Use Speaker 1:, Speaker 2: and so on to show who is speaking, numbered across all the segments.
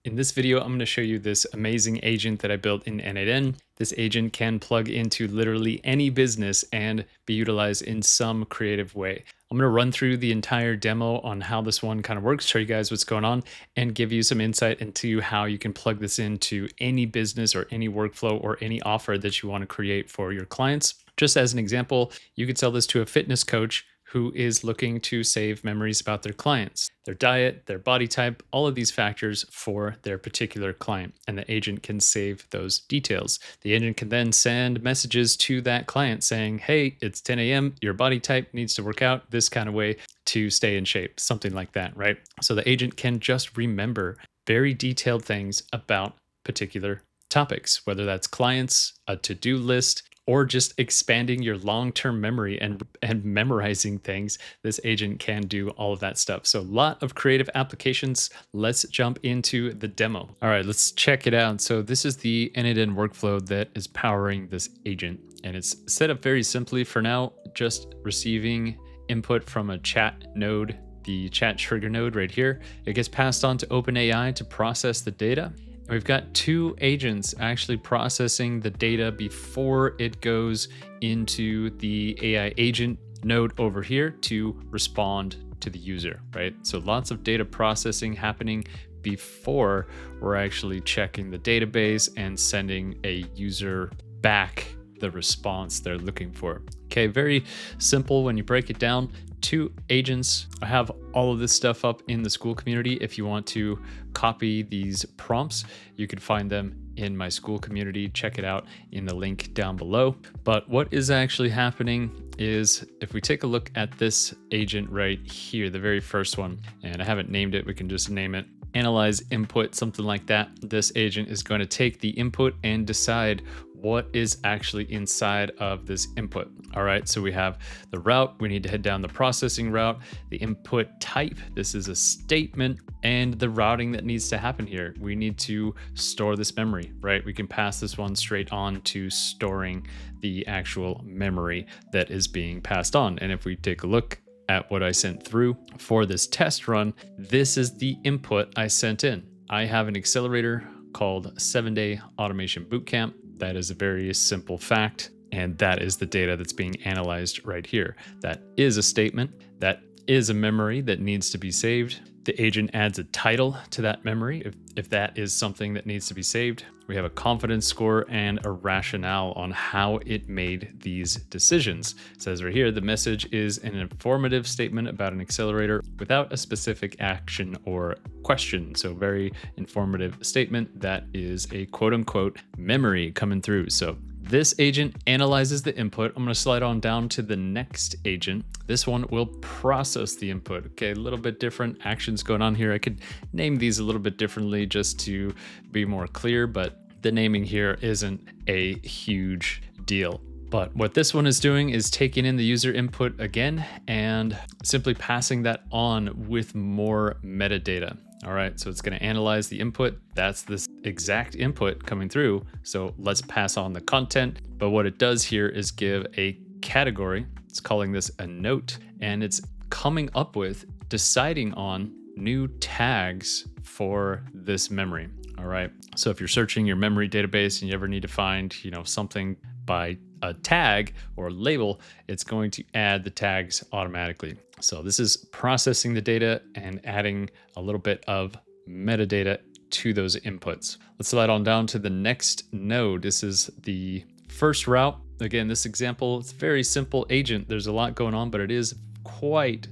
Speaker 1: In this video, I'm going to show you this amazing agent that I built in n8n. This agent can plug into literally any business and be utilized in some creative way. I'm going to run through the entire demo on how this one kind of works, show you guys what's going on, and give you some insight into how you can plug this into any business or any workflow or any offer that you want to create for your clients. Just as an example, you could sell this to a fitness coach who is looking to save memories about their clients, their diet, their body type, all of these factors for their particular client. And the agent can save those details. The agent can then send messages to that client saying, hey, it's 10 a.m. Your body type needs to work out this kind of way to stay in shape, something like that, right? So the agent can just remember very detailed things about particular topics, whether that's clients, a to-do list, or just expanding your long-term memory and memorizing things. This agent can do all of that stuff. So a lot of creative applications. Let's jump into the demo. All right, let's check it out. So this is the n8n workflow that is powering this agent. And it's set up very simply for now, just receiving input from a chat node, the chat trigger node right here. It gets passed on to OpenAI to process the data. We've got two agents actually processing the data before it goes into the AI agent node over here to respond to the user, right? So lots of data processing happening before we're actually checking the database and sending a user back the response they're looking for. Okay, very simple when you break it down. Two agents. I have all of this stuff up in the school community. If you want to copy these prompts, you can find them in my school community. Check it out in the link down below. But what is actually happening is if we take a look at this agent right here, the very first one, and I haven't named it, we can just name it analyze input, something like that. This agent is going to take the input and decide what is actually inside of this input. All right, so we have the route. We need to head down the processing route, the input type. This is a statement, and the routing that needs to happen here. We need to store this memory, right? We can pass this one straight on to storing the actual memory that is being passed on. And if we take a look at what I sent through for this test run, this is the input I sent in. I have an accelerator called 7-Day Automation Bootcamp. That is a very simple fact, and that is the data that's being analyzed right here. That is a statement, that is a memory that needs to be saved. The agent adds a title to that memory if that is something that needs to be saved. We have a confidence score and a rationale on how it made these decisions. It says right here, the message is an informative statement about an accelerator without a specific action or question. So very informative statement that is a quote unquote memory coming through. So this agent analyzes the input. I'm going to slide on down to the next agent. This one will process the input. Okay, a little bit different actions going on here. I could name these a little bit differently just to be more clear, but the naming here isn't a huge deal. But what this one is doing is taking in the user input again and simply passing that on with more metadata. All right, so it's going to analyze the input. That's this exact input coming through. So let's pass on the content. But what it does here is give a category. It's calling this a note, and it's coming up with deciding on new tags for this memory. All right, so if you're searching your memory database and you ever need to find, something by a tag or label, it's going to add the tags automatically. So this is processing the data and adding a little bit of metadata to those inputs. Let's slide on down to the next node. This is the first route. Again, this example, it's a very simple agent. There's a lot going on, but it is quite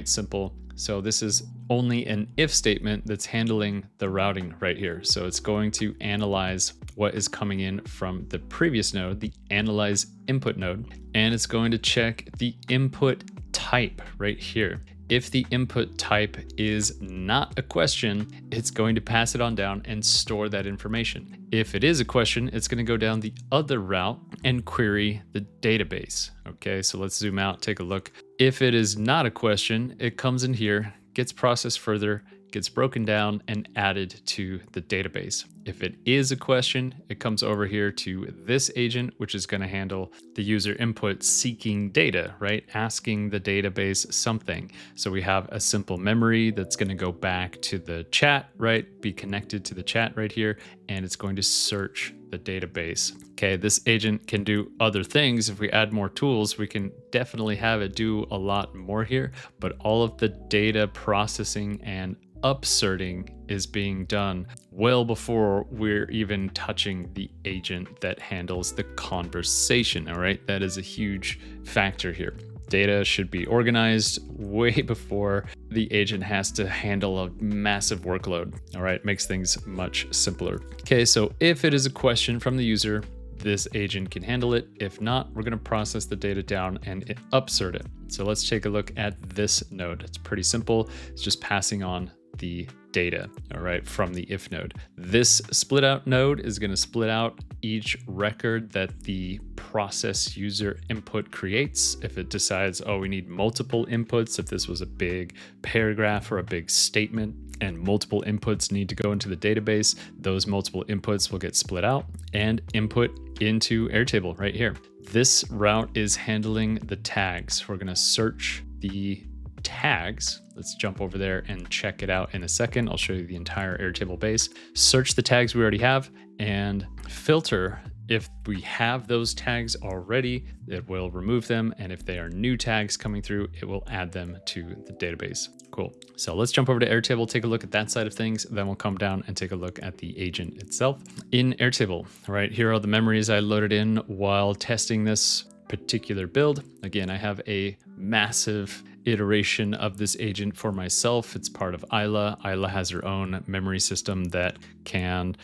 Speaker 1: simple. So this is only an if statement that's handling the routing right here. So it's going to analyze what is coming in from the previous node, the analyze input node, and it's going to check the input type right here. If the input type is not a question, it's going to pass it on down and store that information. If it is a question, it's going to go down the other route and query the database. Okay, so let's zoom out, take a look. If it is not a question, it comes in here, gets processed further, gets broken down and added to the database. If it is a question, it comes over here to this agent, which is going to handle the user input seeking data, right? Asking the database something. So we have a simple memory that's going to go back to the chat, right? Be connected to the chat right here, and it's going to search the database. Okay, this agent can do other things. If we add more tools, we can definitely have it do a lot more here, but all of the data processing and upserting is being done well before we're even touching the agent that handles the conversation. All right, that is a huge factor here. Data should be organized way before the agent has to handle a massive workload. All right, makes things much simpler. Okay, so if it is a question from the user, this agent can handle it. If not, we're going to process the data down and upsert it. So let's take a look at this node. It's pretty simple. It's just passing on the data, all right, from the if node. This split out node is going to split out each record that the process user input creates. If it decides, oh, we need multiple inputs, if this was a big paragraph or a big statement and multiple inputs need to go into the database, those multiple inputs will get split out and input into Airtable right here. This route is handling the tags. We're going to search the tags. Let's jump over there and check it out in a second. I'll show you the entire Airtable base. Search the tags we already have and filter. If we have those tags already, it will remove them. And if they are new tags coming through, it will add them to the database. Cool. So let's jump over to Airtable, take a look at that side of things. Then we'll come down and take a look at the agent itself. In Airtable, right, here are the memories I loaded in while testing this particular build. Again, I have a massive iteration of this agent for myself. It's part of Isla. Isla has her own memory system that can,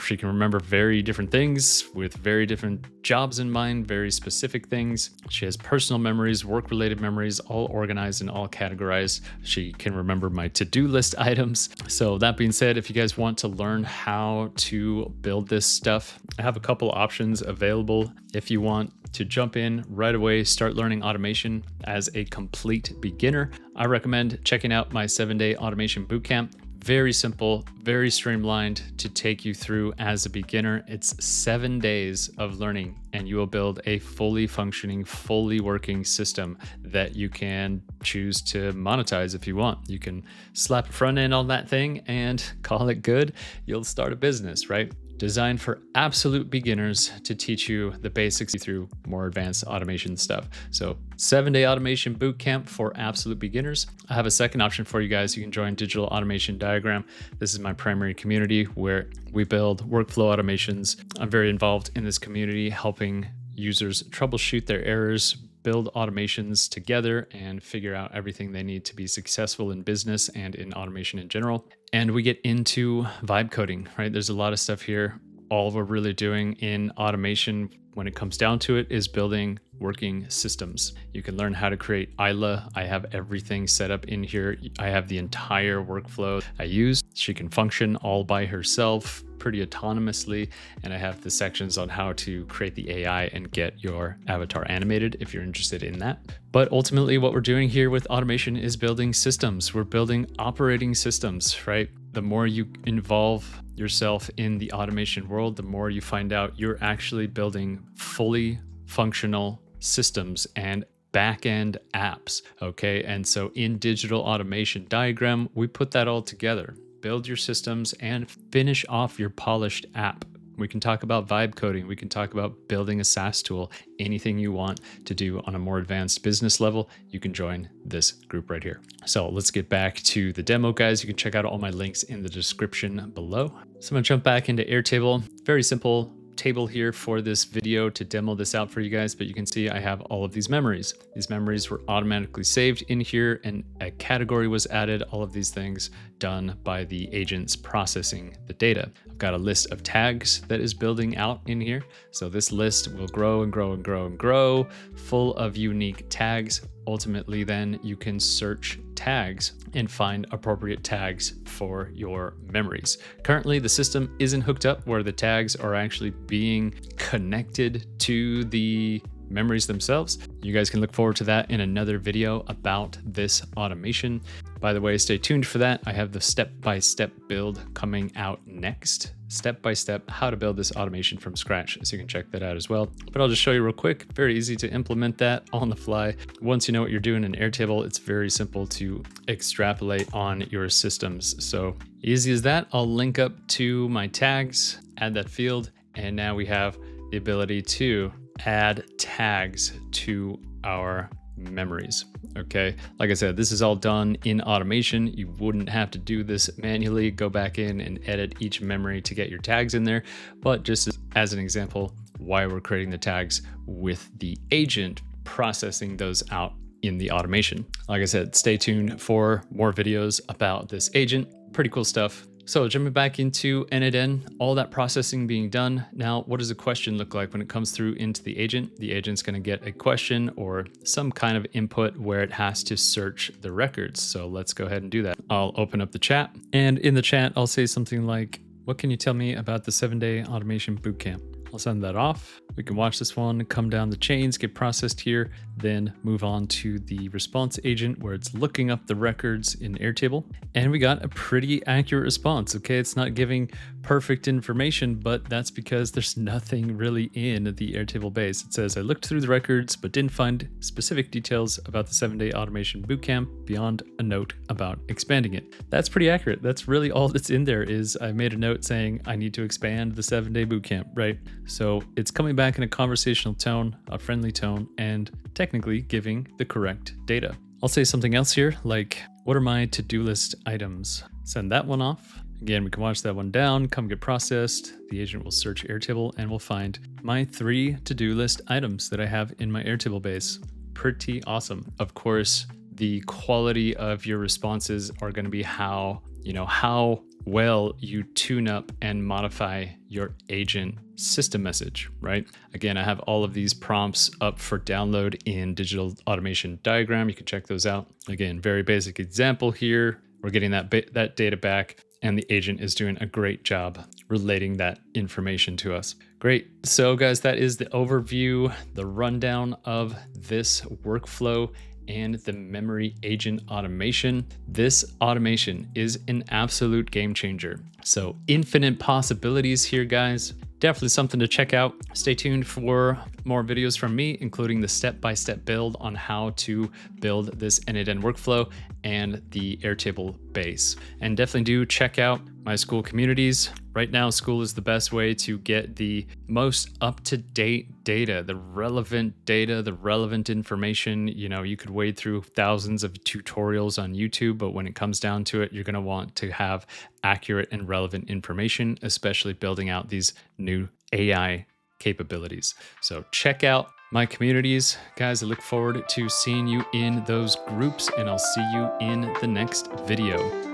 Speaker 1: she can remember very different things with very different jobs in mind, very specific things. She has personal memories, work-related memories, all organized and all categorized. She can remember my to-do list items. So that being said, if you guys want to learn how to build this stuff, I have a couple options available. If you want to jump in right away, start learning automation as a complete beginner, I recommend checking out my 7-day Automation Bootcamp. Very simple, very streamlined to take you through as a beginner. It's 7 days of learning and you will build a fully functioning, fully working system that you can choose to monetize if you want. You can slap a front end on that thing and call it good. You'll start a business, right? Designed for absolute beginners to teach you the basics through more advanced automation stuff. So 7-day automation bootcamp for absolute beginners. I have a second option for you guys. You can join Digital Automation Diagram. This is my primary community where we build workflow automations. I'm very involved in this community, helping users troubleshoot their errors, build automations together and figure out everything they need to be successful in business and in automation in general. And we get into vibe coding, right? There's a lot of stuff here. All we're really doing in automation when it comes down to it is building working systems. You can learn how to create Isla. I have everything set up in here. I have the entire workflow I use. She can function all by herself pretty autonomously. And I have the sections on how to create the AI and get your avatar animated if you're interested in that. But ultimately what we're doing here with automation is building systems. We're building operating systems, right? The more you involve yourself in the automation world, the more you find out you're actually building fully functional systems and back-end apps, okay? And so in Digital Automation Diagram, we put that all together. Build your systems and finish off your polished app. We can talk about vibe coding. We can talk about building a SaaS tool. Anything you want to do on a more advanced business level, you can join this group right here. So let's get back to the demo, guys. You can check out all my links in the description below. So I'm gonna jump back into Airtable. Very simple table here for this video to demo this out for you guys, but you can see I have all of these memories. These memories were automatically saved in here and a category was added, all of these things done by the agents processing the data. I've got a list of tags that is building out in here. So this list will grow and grow and grow and grow, full of unique tags. Ultimately, then you can search tags and find appropriate tags for your memories. Currently, the system isn't hooked up where the tags are actually being connected to the memories themselves. You guys can look forward to that in another video about this automation. By the way, stay tuned for that. I have the step-by-step build coming out next. Step-by-step how to build this automation from scratch. So you can check that out as well. But I'll just show you real quick. Very easy to implement that on the fly. Once you know what you're doing in Airtable, it's very simple to extrapolate on your systems. So easy as that. I'll link up to my tags, add that field, and now we have the ability to add tags to our memories. Okay, like I said, this is all done in automation. You wouldn't have to do this manually, go back in and edit each memory to get your tags in there. But just as an example, why we're creating the tags with the agent processing those out in the automation. Like I said, stay tuned for more videos about this agent. Pretty cool stuff. So jumping back into n8n, all that processing being done. Now, what does a question look like when it comes through into the agent? The agent's going to get a question or some kind of input where it has to search the records. So let's go ahead and do that. I'll open up the chat, and in the chat, I'll say something like, what can you tell me about the 7-day Automation Bootcamp? I'll send that off. We can watch this one come down the chains, get processed here, then move on to the response agent where it's looking up the records in Airtable. And we got a pretty accurate response. Okay, it's not giving perfect information, but that's because there's nothing really in the Airtable base. It says, I looked through the records, but didn't find specific details about the 7-day Automation Bootcamp beyond a note about expanding it. That's pretty accurate. That's really all that's in there is I made a note saying I need to expand the 7-day bootcamp, right? So it's coming back in a conversational tone, a friendly tone, and technically giving the correct data. I'll say something else here, like, what are my to-do list items? Send that one off. Again, we can watch that one down, come get processed. The agent will search Airtable and will find my 3 to-do list items that I have in my Airtable base. Pretty awesome. Of course, the quality of your responses are going to be how well you tune up and modify your agent system message, right? Again, I have all of these prompts up for download in Digital Automation Diagram. You can check those out. Again, very basic example here. We're getting that data back, and the agent is doing a great job relating that information to us. Great. So guys, that is the overview, the rundown of this workflow and the memory agent automation. This automation is an absolute game changer. So infinite possibilities here, guys. Definitely something to check out. Stay tuned for more videos from me, including the step-by-step build on how to build this n8n workflow and the Airtable base. And definitely do check out my Skool communities. Right now, Skool is the best way to get the most up-to-date data, the relevant information. You know, you could wade through thousands of tutorials on YouTube, but when it comes down to it, you're going to want to have accurate and relevant information, especially building out these new AI capabilities. So check out my communities, guys. I look forward to seeing you in those groups, and I'll see you in the next video.